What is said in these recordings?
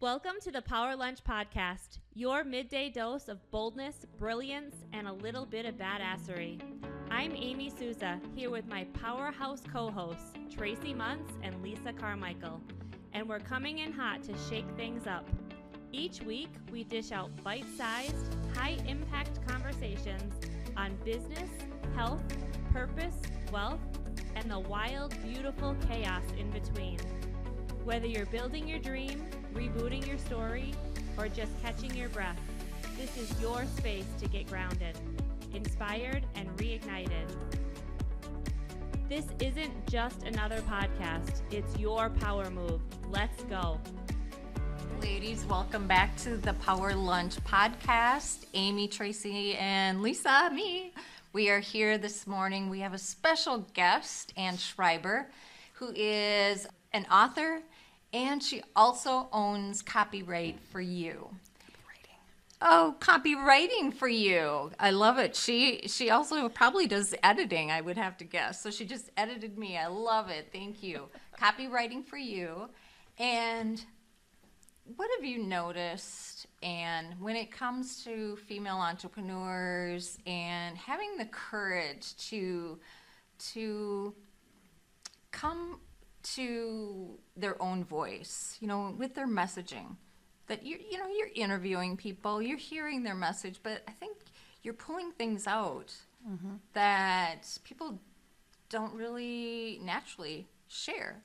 Welcome to the Power Lunch Podcast, your midday dose of boldness, brilliance, and a little bit of badassery. I'm Amy Sousa, here with my powerhouse co-hosts, Tracie Munce and Lisa Carmichael, and we're coming in hot to shake things up. Each week, we dish out bite-sized, high-impact conversations on business, health, purpose, wealth, and the wild, beautiful chaos in between. Whether you're building your dream, rebooting your story, or just catching your breath, this is your space to get grounded, inspired, and reignited. This isn't just another podcast, it's your power move. Let's go. Ladies, welcome back to the Power Lunch Podcast. Amy, Tracie, and Lisa, me. We are here this morning. We have a special guest, Ann Schreiber, who is an author, and she also owns Copyright for You. Copywriting for You. I love it. She also probably does editing, I would have to guess. So she just edited me. I love it. Thank you. Copywriting for You. And what have you noticed, Ann, when it comes to female entrepreneurs and having the courage to come to their own voice, with their messaging, that you're interviewing people, you're hearing their message, but I think you're pulling things out that people don't really naturally share.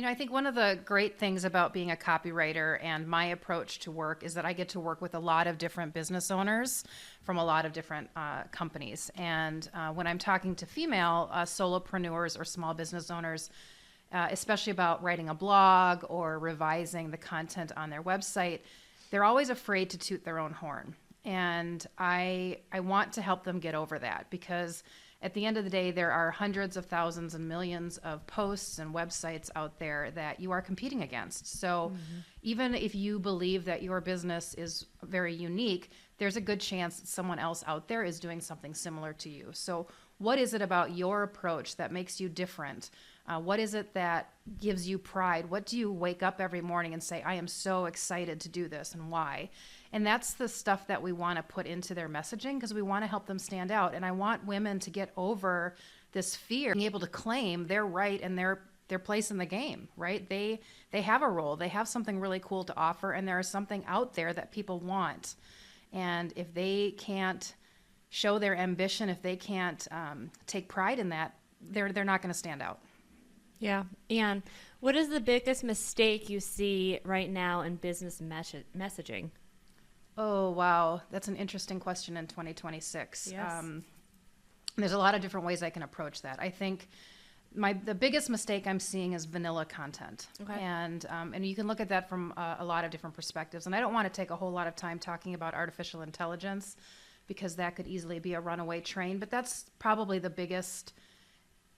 I think one of the great things about being a copywriter and my approach to work is that I get to work with a lot of different business owners from a lot of different companies. And when I'm talking to female solopreneurs or small business owners, especially about writing a blog or revising the content on their website, they're always afraid to toot their own horn. And I want to help them get over that, because at the end of the day, there are hundreds of thousands and millions of posts and websites out there that you are competing against. So even if you believe that your business is very unique, there's a good chance that someone else out there is doing something similar to you. So what is it about your approach that makes you different? What is it that gives you pride? What do you wake up every morning and say, I am so excited to do this, and why? And that's the stuff that we want to put into their messaging, because we want to help them stand out. And I want women to get over this fear, being able to claim their right and their place in the game, right? They have a role. They have something really cool to offer, and there is something out there that people want. And if they can't show their ambition, if they can't take pride in that, they're not going to stand out. Yeah. And what is the biggest mistake you see right now in business messaging? Oh, wow. That's an interesting question in 2026. Yes. There's a lot of different ways I can approach that. I think the biggest mistake I'm seeing is vanilla content. Okay. And you can look at that from a lot of different perspectives. And I don't want to take a whole lot of time talking about artificial intelligence, because that could easily be a runaway train. But that's probably the biggest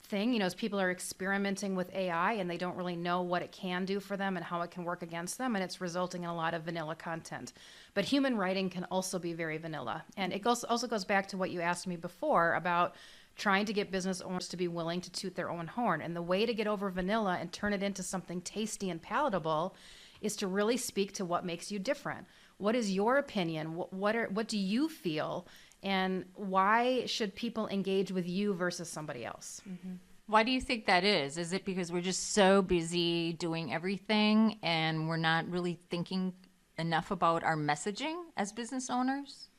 thing, as people are experimenting with AI and they don't really know what it can do for them and how it can work against them, and it's resulting in a lot of vanilla content. But human writing can also be very vanilla. And it also goes back to what you asked me before about trying to get business owners to be willing to toot their own horn. And the way to get over vanilla and turn it into something tasty and palatable is to really speak to what makes you different. What is your opinion? What do you feel? And why should people engage with you versus somebody else? Mm-hmm. Why do you think that is? Is it because we're just so busy doing everything and we're not really thinking enough about our messaging as business owners?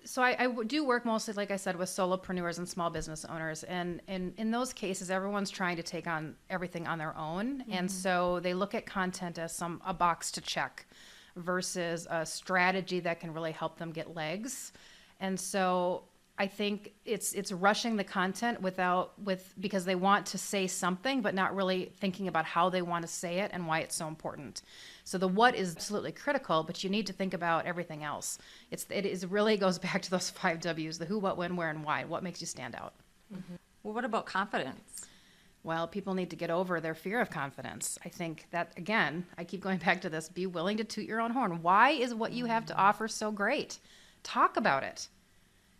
So I do work mostly, like I said, with solopreneurs and small business owners. And in those cases, everyone's trying to take on everything on their own. And so they look at content as a box to check versus a strategy that can really help them get legs. And so I think it's rushing the content because they want to say something, but not really thinking about how they want to say it and why it's so important. So the what is absolutely critical, but you need to think about everything else. It really goes back to those 5 W's: the who, what, when, where, and why. What makes you stand out? Mm-hmm. Well, what about confidence? Well, people need to get over their fear of confidence. I think that, again, I keep going back to this: be willing to toot your own horn. Why is what you have to offer so great? Talk about it.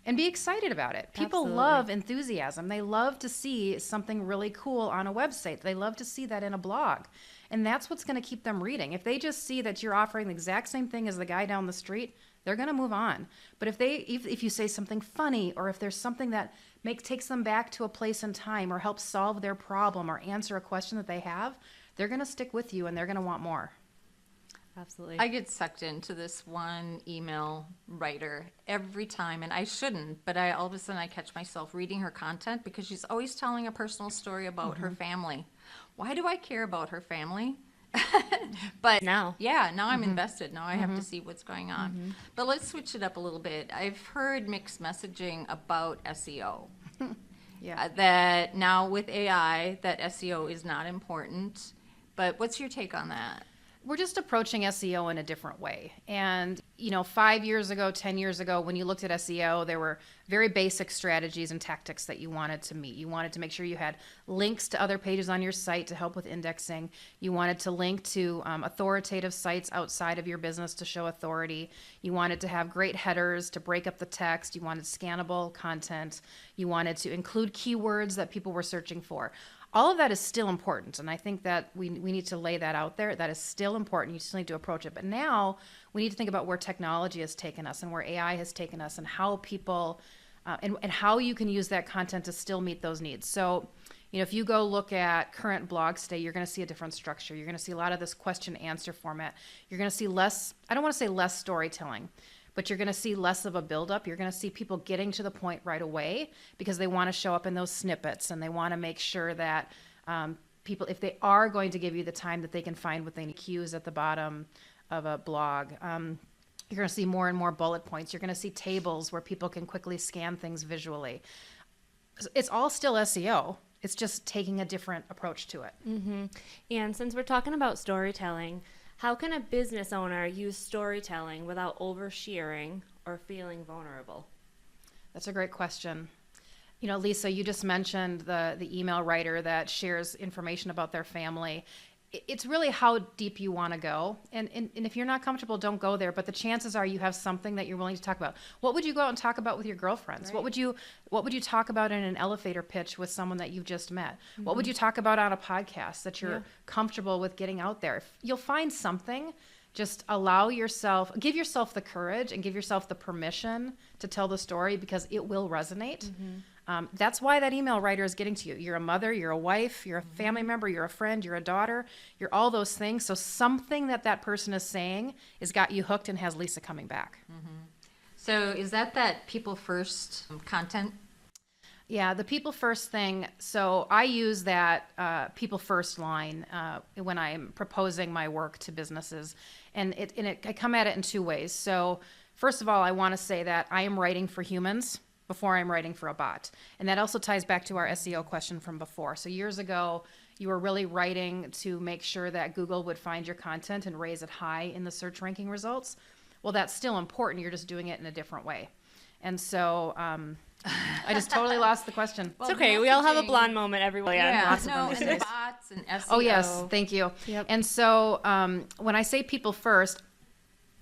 and be excited about it. People Absolutely. love enthusiasm. They love to see something really cool on a website. They love to see that in a blog. And that's what's going to keep them reading. If they just see that you're offering the exact same thing as the guy down the street, they're going to move on. But if you say something funny, or if there's something that takes them back to a place in time, or helps solve their problem, or answer a question that they have, they're going to stick with you and they're going to want more. Absolutely. I get sucked into this one email writer every time, and I shouldn't, but all of a sudden I catch myself reading her content because she's always telling a personal story about her family. Why do I care about her family? But now I'm invested. Now I have to see what's going on. But let's switch it up a little bit. I've heard mixed messaging about SEO. That now with AI, that SEO is not important. But what's your take on that? We're just approaching SEO in a different way. And, 5 years ago, 10 years ago, when you looked at SEO, there were very basic strategies and tactics that you wanted to meet. You wanted to make sure you had links to other pages on your site to help with indexing. You wanted to link to authoritative sites outside of your business to show authority. You wanted to have great headers to break up the text. You wanted scannable content. You wanted to include keywords that people were searching for. All of that is still important, and I think that we need to lay that out there. That is still important. You still need to approach it. But now we need to think about where technology has taken us and where AI has taken us, and how people and how you can use that content to still meet those needs. So, if you go look at current blogs today, you're going to see a different structure. You're going to see a lot of this question-answer format. You're going to see less, I don't want to say less storytelling, but you're going to see less of a buildup. You're going to see people getting to the point right away because they want to show up in those snippets, and they want to make sure that people, if they are going to give you the time, that they can find what they need, cues at the bottom of a blog. You're going to see more and more bullet points. You're going to see tables where people can quickly scan things visually. It's all still SEO. It's just taking a different approach to it. And since we're talking about storytelling, how can a business owner use storytelling without oversharing or feeling vulnerable? That's a great question. Lisa, you just mentioned the email writer that shares information about their family. It's really how deep you want to go. And if you're not comfortable, don't go there. But the chances are you have something that you're willing to talk about. What would you go out and talk about with your girlfriends? Right. What would you talk about in an elevator pitch with someone that you've just met? What would you talk about on a podcast that you're comfortable with getting out there? You'll find something. Just give yourself the courage and give yourself the permission to tell the story, because it will resonate. That's why that email writer is getting to you. You're a mother, you're a wife, you're a family member, you're a friend, you're a daughter, you're all those things. So something that person is saying has got you hooked and has Lisa coming back. So is that people first content? Yeah, the people first thing. So I use that people first line when I'm proposing my work to businesses. And I come at it in two ways. So first of all, I want to say that I am writing for humans before I'm writing for a bot. And that also ties back to our SEO question from before. So years ago, you were really writing to make sure that Google would find your content and raise it high in the search ranking results. Well, that's still important. You're just doing it in a different way. And so I just totally lost the question. It's okay. We all have a blonde moment every week. And the bots and SEO. Oh, yes. Thank you. Yep. And so when I say people first,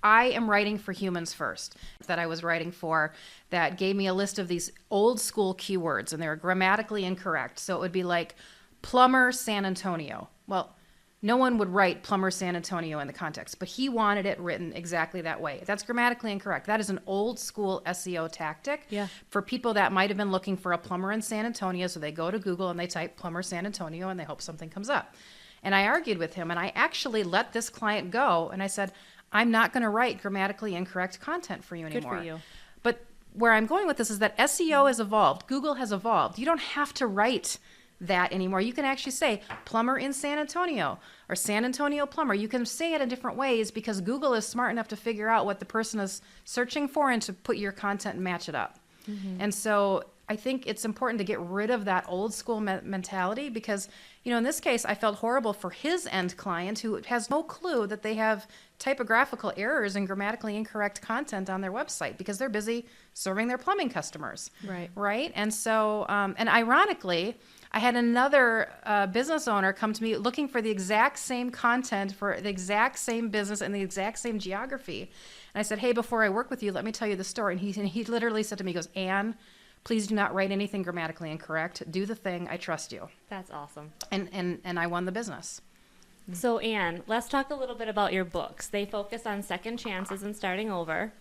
I am writing for humans first, that I was writing for, that gave me a list of these old school keywords, and they were grammatically incorrect. So it would be like plumber San Antonio. Well, no one would write plumber San Antonio in the context, but he wanted it written exactly that way. That's grammatically incorrect. That is an old school SEO tactic for people that might have been looking for a plumber in San Antonio. So they go to Google and they type plumber San Antonio and they hope something comes up. And I argued with him, and I actually let this client go. And I said, I'm not going to write grammatically incorrect content for you anymore. Good for you. But where I'm going with this is that SEO has evolved. Google has evolved. You don't have to write that anymore. You can actually say plumber in San Antonio or San Antonio plumber. You can say it in different ways because Google is smart enough to figure out what the person is searching for and to put your content and match it up. And so I think it's important to get rid of that old school mentality because, in this case, I felt horrible for his end client who has no clue that they have typographical errors and grammatically incorrect content on their website because they're busy serving their plumbing customers. Right. Right. And so, and ironically, I had another business owner come to me looking for the exact same content for the exact same business and the exact same geography. And I said, hey, before I work with you, let me tell you the story. And he literally said to me, he goes, Ann, please do not write anything grammatically incorrect. Do the thing. I trust you. That's awesome. And I won the business. So, Ann, let's talk a little bit about your books. They focus on second chances and starting over.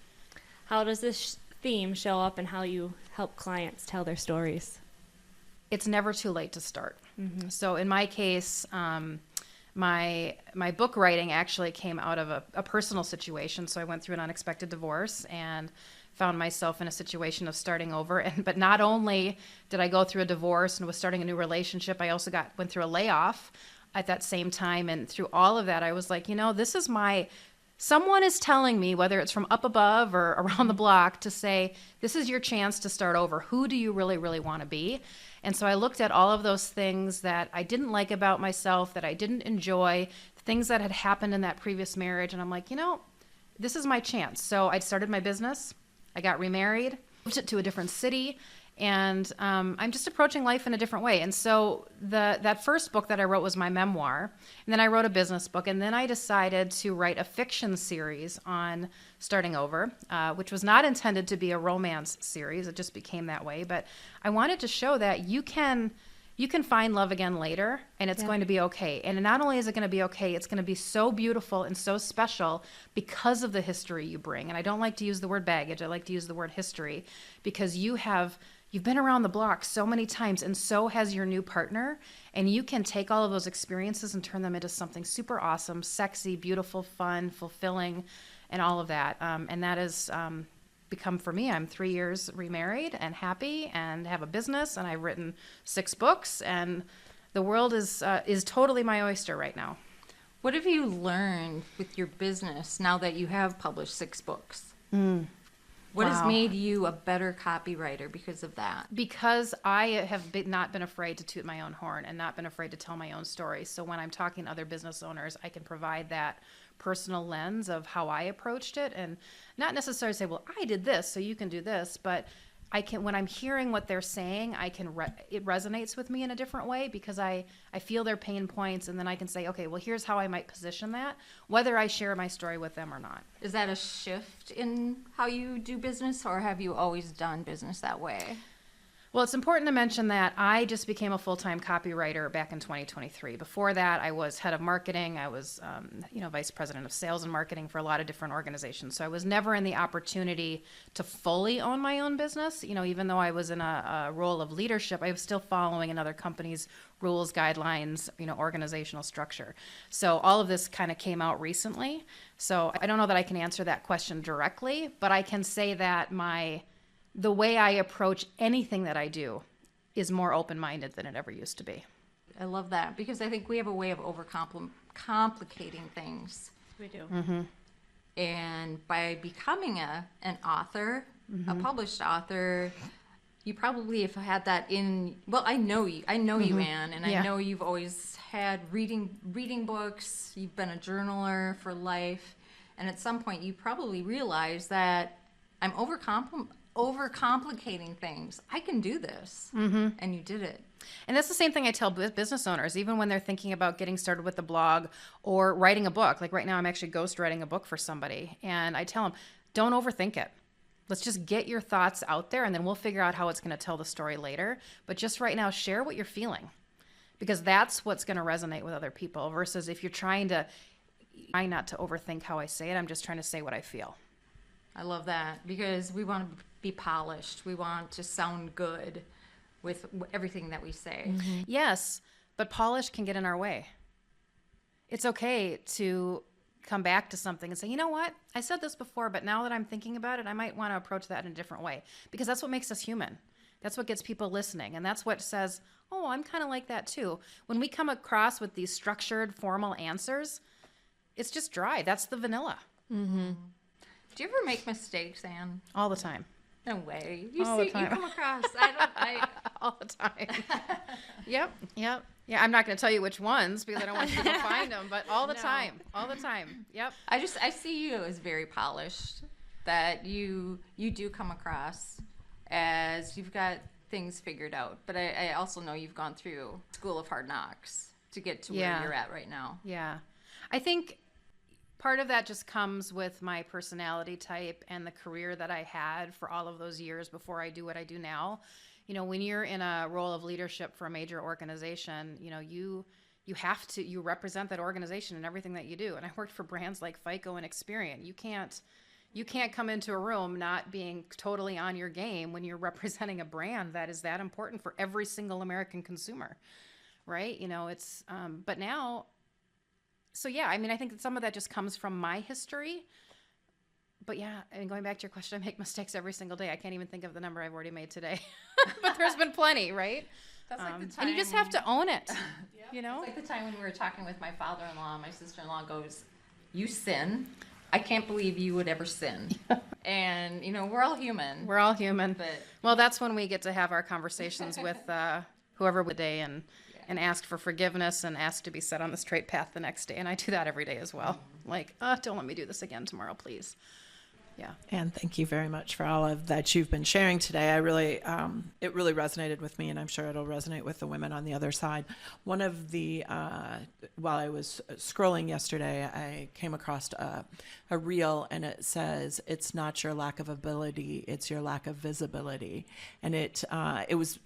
How does this theme show up in how you help clients tell their stories? It's never too late to start. So in my case, my book writing actually came out of a personal situation. So I went through an unexpected divorce and found myself in a situation of starting over. But not only did I go through a divorce and was starting a new relationship, I also went through a layoff at that same time. And through all of that, I was like, someone is telling me, whether it's from up above or around the block, to say, this is your chance to start over. Who do you really, really want to be? And so I looked at all of those things that I didn't like about myself, that I didn't enjoy, things that had happened in that previous marriage. And I'm like, this is my chance. So I started my business. I got remarried, moved it to a different city. And I'm just approaching life in a different way. And so that first book that I wrote was my memoir. And then I wrote a business book. And then I decided to write a fiction series on starting over, which was not intended to be a romance series. It just became that way. But I wanted to show that you can find love again later, and it's going to be okay. And not only is it going to be okay, it's going to be so beautiful and so special because of the history you bring. And I don't like to use the word baggage. I like to use the word history, because you've been around the block so many times, and so has your new partner, and you can take all of those experiences and turn them into something super awesome, sexy, beautiful, fun, fulfilling, and all of that. And that has become, for me, I'm 3 years remarried and happy and have a business, and I've written 6 books, and the world is totally my oyster right now. What have you learned with your business now that you have published 6 books? What has made you a better copywriter because of that? Because I have not been afraid to toot my own horn and not been afraid to tell my own story. So when I'm talking to other business owners, I can provide that personal lens of how I approached it, and not necessarily say, well, I did this, so you can do this, but I can, when I'm hearing what they're saying, it resonates with me in a different way, because I feel their pain points, and then I can say, okay, well, here's how I might position that, whether I share my story with them or not. Is that a shift in how you do business, or have you always done business that way? Well, it's important to mention that I just became a full-time copywriter back in 2023. Before that, I was head of marketing. I was, vice president of sales and marketing for a lot of different organizations. So I was never in the opportunity to fully own my own business. Even though I was in a role of leadership, I was still following another company's rules, guidelines, organizational structure. So all of this kind of came out recently. So I don't know that I can answer that question directly, but I can say that the way I approach anything that I do is more open-minded than it ever used to be. I love that, because I think we have a way of complicating things. We do. Mm-hmm. And by becoming an author, a published author, you probably have had that in, well, I know you, Ann, and I know you've always had reading books, you've been a journaler for life, and at some point you probably realized that I'm overcomplicating things. I can do this. And you did it. And that's the same thing I tell business owners, even when they're thinking about getting started with the blog or writing a book. Like right now, I'm actually ghostwriting a book for somebody. And I tell them, don't overthink it. Let's just get your thoughts out there, and then we'll figure out how it's going to tell the story later. But just right now, share what you're feeling, because that's what's going to resonate with other people, versus if you're try not to overthink how I say it. I'm just trying to say what I feel. I love that, because we want to be polished. We want to sound good with everything that we say. Yes, but polish can get in our way. It's okay to come back to something and say, you know what? I said this before, but now that I'm thinking about it, I might want to approach that in a different way, because that's what makes us human. That's what gets people listening. And that's what says, oh, I'm kind of like that too. When we come across with these structured, formal answers, it's just dry. That's the vanilla. Mm-hmm. Do you ever make mistakes, Ann? All the time. No way. You come across. All the time. Yep. Yeah, I'm not going to tell you which ones, because I don't want you to find them, but all the time. Yep. I see you as very polished, that you do come across as you've got things figured out. But I also know you've gone through School of Hard Knocks to get to where you're at right now. Yeah. I think part of that just comes with my personality type and the career that I had for all of those years before I do what I do now. You know, when you're in a role of leadership for a major organization, you know, you represent that organization in everything that you do. And I worked for brands like FICO and Experian. You can't come into a room not being totally on your game when you're representing a brand that is that important for every single American consumer, right? You know, it's, but now, so yeah, I mean, I think that some of that just comes from my history. But yeah, I mean, going back to your question, I make mistakes every single day. I can't even think of the number I've already made today, but there's been plenty, right? That's like the time. And you just have to own it, you know? It's like the time when we were talking with my father-in-law, my sister-in-law goes, "You sin. I can't believe you would ever sin." And, you know, we're all human. We're all human. But well, that's when we get to have our conversations with whoever the day and ask for forgiveness and ask to be set on the straight path the next day. And I do that every day as well. Like, don't let me do this again tomorrow, please. Yeah. And thank you very much for all of that you've been sharing today. I really, it really resonated with me, and I'm sure it'll resonate with the women on the other side. One of the, while I was scrolling yesterday, I came across a reel, and it says, "It's not your lack of ability, it's your lack of visibility." And it was,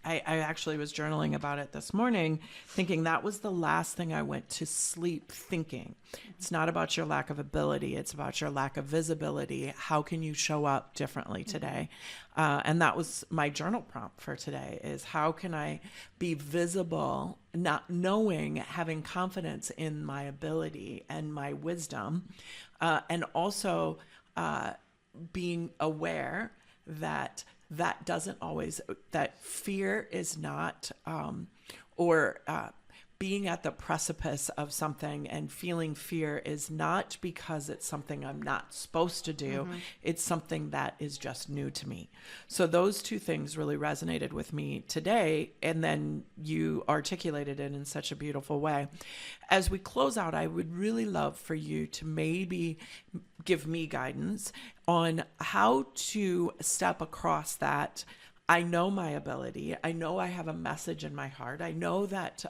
I actually was journaling about it this morning, thinking that was the last thing I went to sleep thinking. It's not about your lack of ability, it's about your lack of visibility. How can you show up differently today? And that was my journal prompt for today, is how can I be visible, not knowing, having confidence in my ability and my wisdom, and also being aware that doesn't always, that fear is not, being at the precipice of something and feeling fear is not because it's something I'm not supposed to do. Mm-hmm. It's something that is just new to me. So those two things really resonated with me today. And then you articulated it in such a beautiful way. As we close out, I would really love for you to maybe give me guidance on how to step across that. I know my ability. I know I have a message in my heart. I know that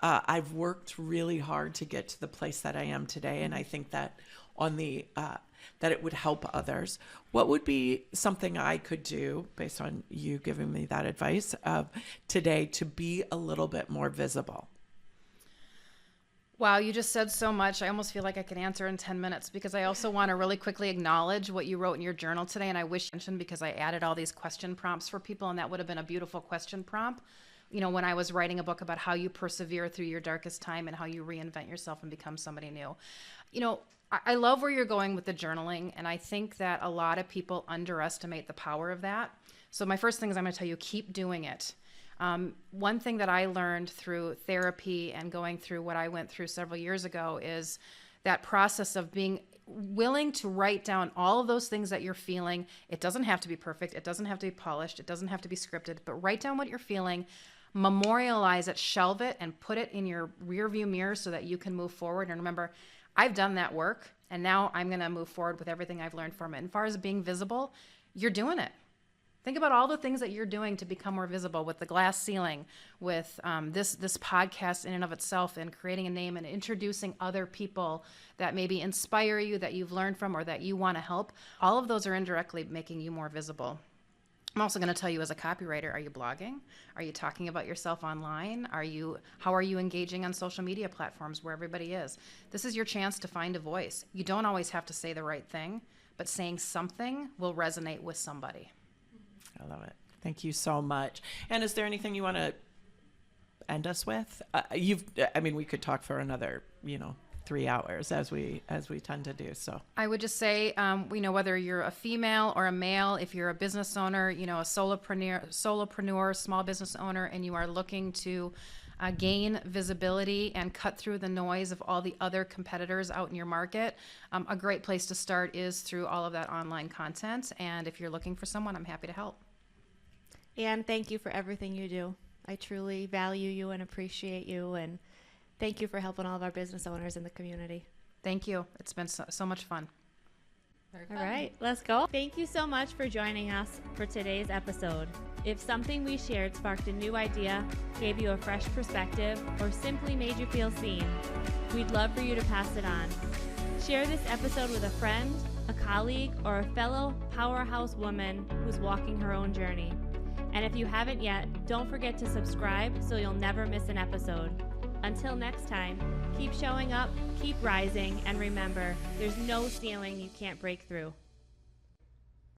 I've worked really hard to get to the place that I am today, and I think that that it would help others. What would be something I could do, based on you giving me that advice today, to be a little bit more visible? Wow, you just said so much. I almost feel like I could answer in 10 minutes, because I also want to really quickly acknowledge what you wrote in your journal today. And I wish you mentioned, because I added all these question prompts for people, and that would have been a beautiful question prompt. You know, when I was writing a book about how you persevere through your darkest time and how you reinvent yourself and become somebody new. You know, I love where you're going with the journaling. And I think that a lot of people underestimate the power of that. So my first thing is, I'm going to tell you, keep doing it. One thing that I learned through therapy and going through what I went through several years ago is that process of being willing to write down all of those things that you're feeling. It doesn't have to be perfect. It doesn't have to be polished. It doesn't have to be scripted, but write down what you're feeling, memorialize it, shelve it, and put it in your rearview mirror so that you can move forward. And remember, I've done that work, and now I'm going to move forward with everything I've learned from it. And as far as being visible, you're doing it. Think about all the things that you're doing to become more visible, with the glass ceiling, with this podcast in and of itself, and creating a name and introducing other people that maybe inspire you, that you've learned from, or that you want to help. All of those are indirectly making you more visible. I'm also going to tell you, as a copywriter, are you blogging? Are you talking about yourself online? How are you engaging on social media platforms where everybody is? This is your chance to find a voice. You don't always have to say the right thing, but saying something will resonate with somebody. I love it. Thank you so much. And is there anything you want to end us with? We could talk for another, 3 hours as we tend to do. So I would just say, whether you're a female or a male, if you're a business owner, a solopreneur, small business owner, and you are looking to gain visibility and cut through the noise of all the other competitors out in your market, a great place to start is through all of that online content. And if you're looking for someone, I'm happy to help. And thank you for everything you do. I truly value you and appreciate you, and thank you for helping all of our business owners in the community. Thank you. It's been so much fun. All right, let's go. Thank you so much for joining us for today's episode. If something we shared sparked a new idea, gave you a fresh perspective, or simply made you feel seen, we'd love for you to pass it on. Share this episode with a friend, a colleague, or a fellow powerhouse woman who's walking her own journey. And if you haven't yet, don't forget to subscribe so you'll never miss an episode. Until next time, keep showing up, keep rising, and remember, there's no ceiling you can't break through.